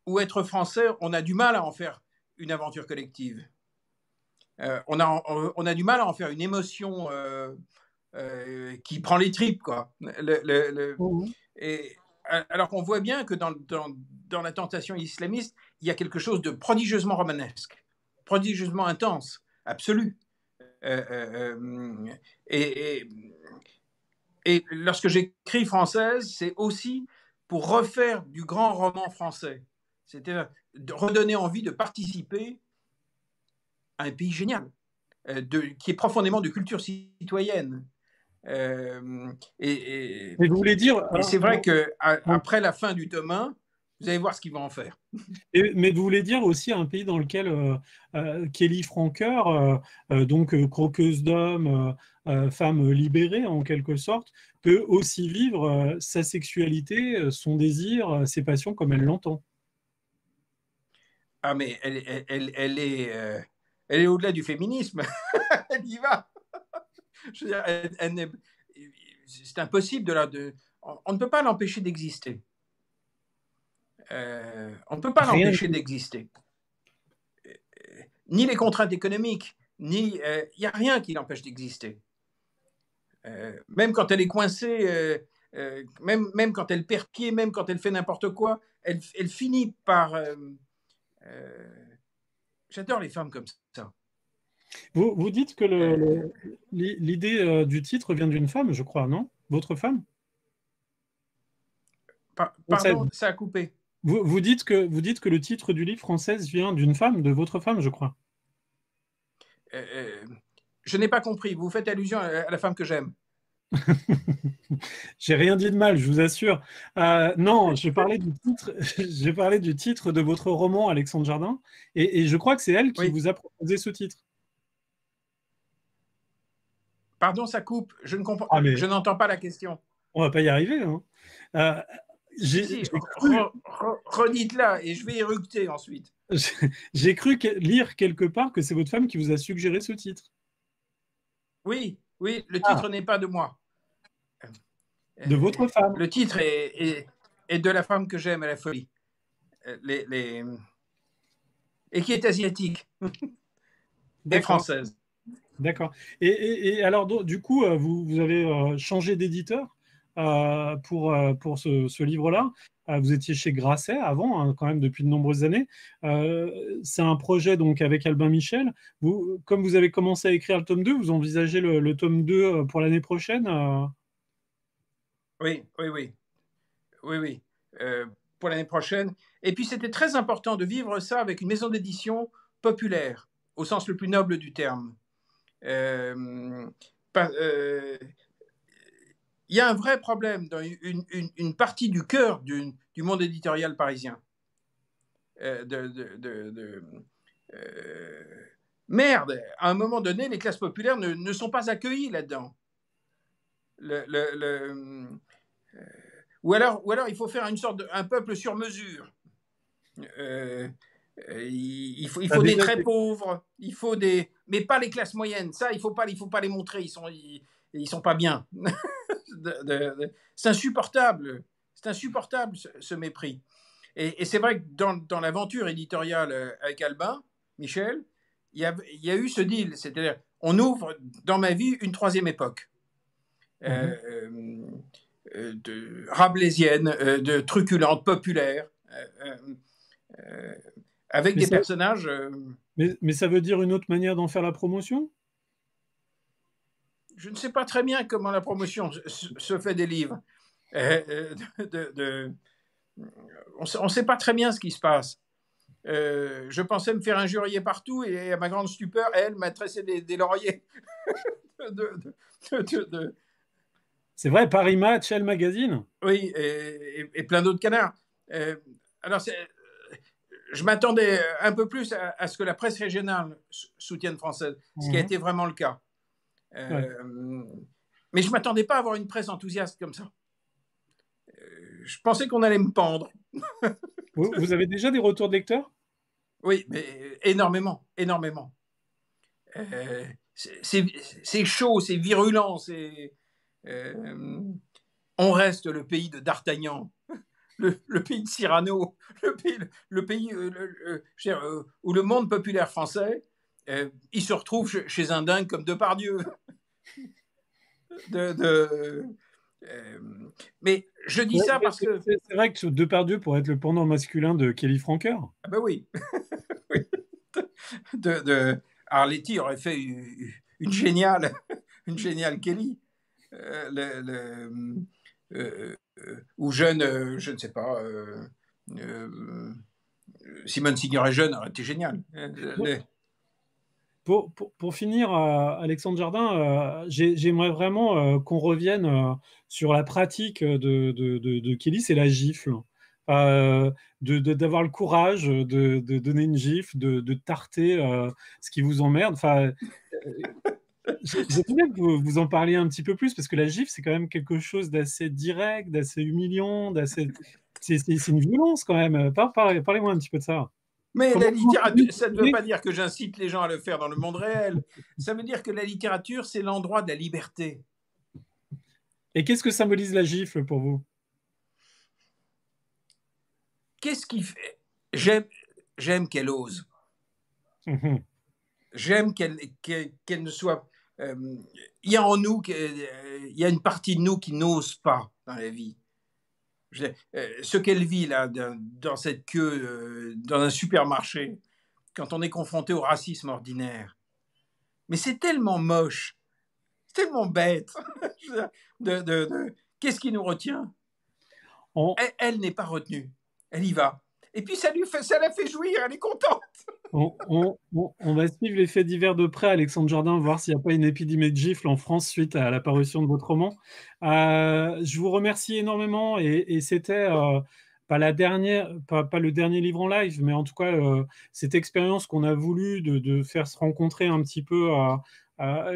où être français, on a du mal à en faire une aventure collective. On a du mal à en faire une émotion qui prend les tripes, quoi. Et, alors qu'on voit bien que dans la tentation islamiste, il y a quelque chose de prodigieusement romanesque, prodigieusement intense, absolu. Euh, euh, et, et, et lorsque j'écris française, c'est aussi pour refaire du grand roman français. C'était de redonner envie de participer à un pays génial, qui est profondément de culture citoyenne. Mais vous voulez dire, Et c'est vrai qu'après la fin du tome 1, vous allez voir ce qu'il va en faire. mais vous voulez dire aussi un pays dans lequel Kelly Franker, donc croqueuse d'hommes, femme libérée en quelque sorte, peut aussi vivre sa sexualité, son désir, ses passions comme elle l'entend. Ah, mais elle est au-delà du féminisme. Elle y va. Je veux dire, c'est impossible on ne peut pas l'empêcher d'exister. On ne peut pas Rien. l'empêcher d'exister. Ni les contraintes économiques, ni il n'y a rien qui l'empêche d'exister. Même quand elle est coincée, même quand elle perd pied, même quand elle fait n'importe quoi, elle finit par. J'adore les femmes comme ça. Vous dites que Euh, l'idée du titre vient d'une femme, je crois, non? Votre femme? Française. Pardon, ça a coupé. Vous dites que le titre du livre Française vient d'une femme, de votre femme, je crois. Euh, euh, je n'ai pas compris. Vous faites allusion à la femme que j'aime. J'ai rien dit de mal, je vous assure. Non, j'ai parlé du titre, j'ai parlé du titre de votre roman, Alexandre Jardin, et je crois que c'est elle qui Oui. vous a proposé ce titre. Pardon, ça coupe. Je ne comprends. Ah mais Je n'entends pas la question. on va pas y arriver, hein. Euh, Si, j'ai si. j'ai cru, Redites-la et je vais éructer ensuite. j'ai cru lire quelque part que c'est votre femme qui vous a suggéré ce titre. Oui, oui. Le Ah, titre n'est pas de moi. de votre femme. Le titre est de la femme que j'aime à la folie. Et qui est asiatique et D'accord, française. d'accord. Et alors, du coup, vous avez changé d'éditeur pour ce livre-là. Vous étiez chez Grasset avant, hein, quand même, depuis de nombreuses années. C'est un projet donc avec Albin Michel. Comme vous avez commencé à écrire le tome 2, vous envisagez le tome 2 pour l'année prochaine Oui, oui, oui. Oui, oui. Euh, pour l'année prochaine. Et puis, c'était très important de vivre ça avec une maison d'édition populaire, au sens le plus noble du terme. Euh, il y a un vrai problème dans une partie du cœur du monde éditorial parisien. De merde, à un moment donné, les classes populaires ne sont pas accueillies là-dedans. Le, le, le, ou alors il faut faire une sorte un peuple sur mesure. Euh, Il faut des très pauvres, il faut des, mais pas les classes moyennes. Ça, il faut pas les montrer. Ils sont pas bien. C'est insupportable. C'est insupportable ce mépris. Et c'est vrai que dans l'aventure éditoriale avec Albin, Michel, il y a eu ce deal. C'est-à-dire, on ouvre dans ma vie une troisième époque. De rabelaisienne, de truculente, populaire, avec des personnages. Mais ça veut dire une autre manière d'en faire la promotion? Je ne sais pas très bien comment la promotion se fait des livres. On ne sait pas très bien ce qui se passe. Je pensais me faire injurier partout et à ma grande stupeur, elle m'a tressé des lauriers. C'est vrai, Paris Match, Elle Magazine. Oui, et plein d'autres canards. Alors, je m'attendais un peu plus à ce que la presse régionale soutienne française, ce qui a été vraiment le cas. Mais je ne m'attendais pas à avoir une presse enthousiaste comme ça. Je pensais qu'on allait me pendre. Vous avez déjà des retours de lecteurs? Oui, mais énormément, énormément. C'est chaud, c'est virulent, on reste le pays de D'Artagnan, le pays de Cyrano, le pays où le monde populaire français, il se retrouve chez un dingue comme Depardieu. Mais je dis ça parce que... C'est vrai que Depardieu pourrait être le pendant masculin de Kelly Franker. Ah ben oui. Arletty aurait fait une géniale Kelly. Ou jeune, je ne sais pas, Simone Signoret jeune aurait été génial. Pour finir, Alexandre Jardin, j'aimerais vraiment qu'on revienne sur la pratique de Kelly, c'est la gifle. D'avoir le courage de donner une gifle, de tarter ce qui vous emmerde. J'aimerais bien que vous en parliez un petit peu plus, parce que la gifle, c'est quand même quelque chose d'assez direct, d'assez humiliant, c'est une violence quand même. Parlez-moi un petit peu de ça. Mais la littérature, ça ne veut pas dire que j'incite les gens à le faire dans le monde réel. Ça veut dire que la littérature, c'est l'endroit de la liberté. Et qu'est-ce que symbolise la gifle pour vous? Qu'est-ce qui fait... J'aime qu'elle ose. J'aime qu'elle ne soit... Il y a en nous, il y a une partie de nous qui n'ose pas dans la vie. Ce qu'elle vit là, dans cette queue, dans un supermarché, quand on est confronté au racisme ordinaire. Mais c'est tellement moche, c'est tellement bête. Qu'est-ce qui nous retient? Elle n'est pas retenue, elle y va. Et puis ça la fait jouir, elle est contente. On va suivre les faits divers de près, Alexandre Jardin, voir s'il n'y a pas une épidémie de gifles en France suite à la parution de votre roman. Je vous remercie énormément et c'était pas le dernier livre en live, mais en tout cas cette expérience qu'on a voulu de faire se rencontrer un petit peu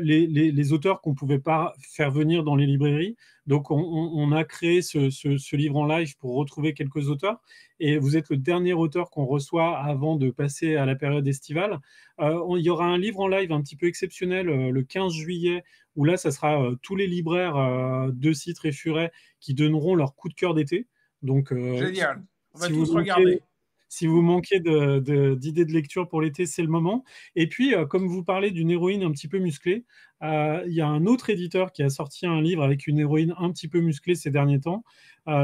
les auteurs qu'on ne pouvait pas faire venir dans les librairies. Donc on a créé ce livre en live pour retrouver quelques auteurs. Et vous êtes le dernier auteur qu'on reçoit avant de passer à la période estivale. Il y aura un livre en live un petit peu exceptionnel le 15 juillet, où là, ça sera tous les libraires de Citre et Furet qui donneront leur coup de cœur d'été. Donc, génial, on va tous regarder. Si vous manquez d'idées de lecture pour l'été, c'est le moment. Et puis, comme vous parlez d'une héroïne un petit peu musclée, il y a un autre éditeur qui a sorti un livre avec une héroïne un petit peu musclée ces derniers temps.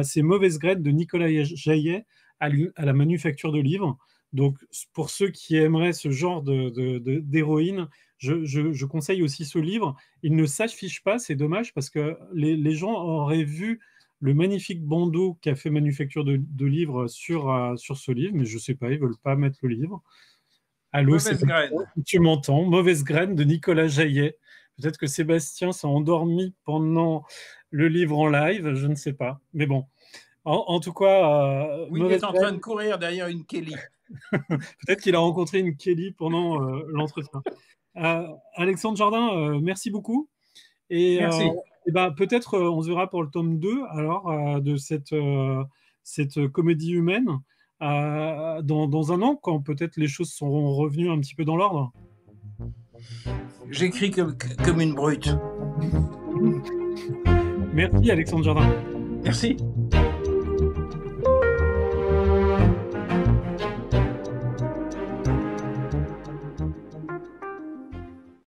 C'est Mauvaise Graine de Nicolas Jaillet à la Manufacture de Livres. Donc, pour ceux qui aimeraient ce genre d'héroïne, je conseille aussi ce livre. Il ne s'affiche pas, c'est dommage, parce que les gens auraient vu le magnifique bandeau qu'a fait Manufacture de Livres sur ce livre, mais je ne sais pas, ils ne veulent pas mettre le livre. Allô, Mauvaise Graine. Tu m'entends? Mauvaise Graine de Nicolas Jaillet. Peut-être que Sébastien s'est endormi pendant le livre en live, je ne sais pas. Mais bon, en tout cas... oui, il est en train de courir derrière une Kelly. Peut-être qu'il a rencontré une Kelly pendant l'entretien. Alexandre Jardin, merci beaucoup. Merci. Et ben, peut-être on se verra pour le tome 2 alors, de cette comédie humaine. dans un an, quand peut-être les choses seront revenues un petit peu dans l'ordre? J'écris comme une brute. Merci Alexandre Jardin. Merci.